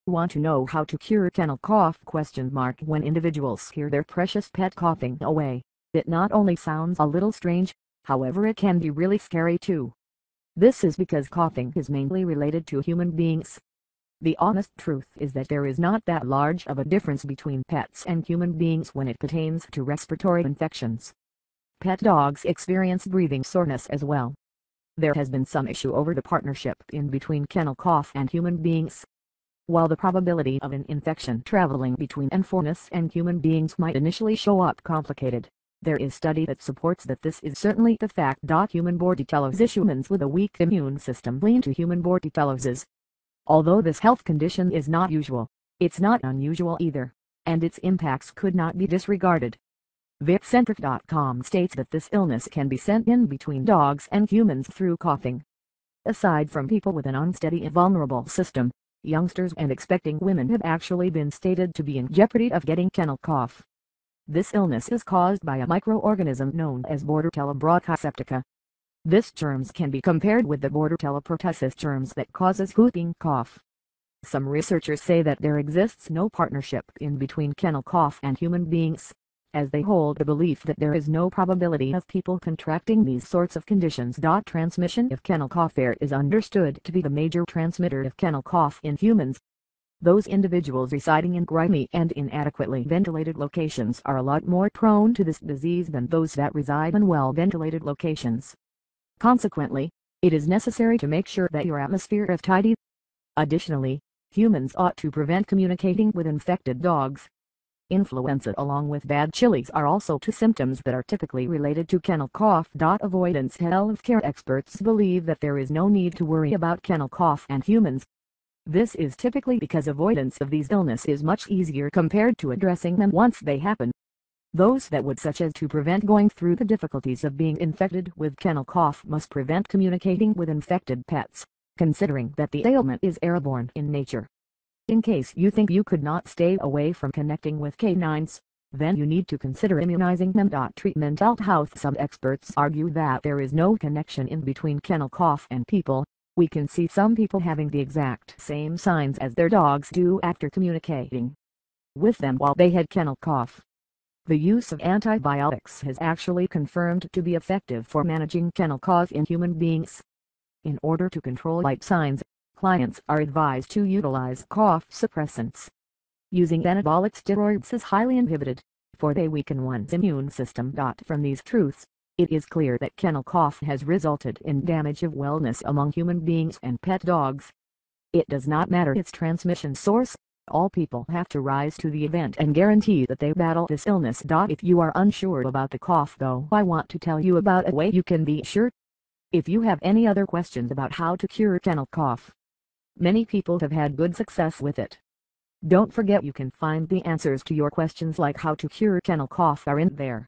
Want to know how to cure kennel cough? When individuals hear their precious pet coughing away, it not only sounds a little strange, however it can be really scary too. This is because coughing is mainly related to human beings. The honest truth is that there is not that large of a difference between pets and human beings when it pertains to respiratory infections. Pet dogs experience breathing soreness as well. There has been some issue over the partnership in between kennel cough and human beings. While the probability of an infection traveling between Enfornis and human beings might initially show up complicated, there is study that supports that this is certainly the fact. Human Bordetellus. Humans with a weak immune system lean to human Bordetelluses. Although this health condition is not usual, it's not unusual either, and its impacts could not be disregarded. Vipcentric.com states that this illness can be sent in between dogs and humans through coughing. Aside from people with an unsteady and vulnerable system, youngsters and expecting women have actually been stated to be in jeopardy of getting kennel cough. This illness is caused by a microorganism known as Bordetella bronchiseptica. This germs can be compared with the Bordetella pertussis germs that causes whooping cough. Some researchers say that there exists no partnership in between kennel cough and human beings, as they hold the belief that there is no probability of people contracting these sorts of conditions. Transmission of kennel cough. Air is understood to be the major transmitter of kennel cough in humans. Those individuals residing in grimy and inadequately ventilated locations are a lot more prone to this disease than those that reside in well-ventilated locations. Consequently, it is necessary to make sure that your atmosphere is tidy. Additionally, humans ought to prevent communicating with infected dogs. Influenza along with bad chilies are also two symptoms that are typically related to kennel cough. Avoidance. Healthcare experts believe that there is no need to worry about kennel cough and humans. This is typically because avoidance of these illnesses is much easier compared to addressing them once they happen. Those that would such as to prevent going through the difficulties of being infected with kennel cough must prevent communicating with infected pets, considering that the ailment is airborne in nature. In case you think you could not stay away from connecting with canines, then you need to consider immunizing them. Mental health. Some experts argue that there is no connection in between kennel cough and people. We can see some people having the exact same signs as their dogs do after communicating with them while they had kennel cough. The use of antibiotics has actually confirmed to be effective for managing kennel cough in human beings. In order to control light signs, clients are advised to utilize cough suppressants. Using anabolic steroids is highly inhibited, for they weaken one's immune system. From these truths, it is clear that kennel cough has resulted in damage of wellness among human beings and pet dogs. It does not matter its transmission source, all people have to rise to the event and guarantee that they battle this illness. If you are unsure about the cough though, I want to tell you about a way you can be sure. If you have any other questions about how to cure kennel cough, many people have had good success with it. Don't forget you can find the answers to your questions like how to cure kennel cough are in there.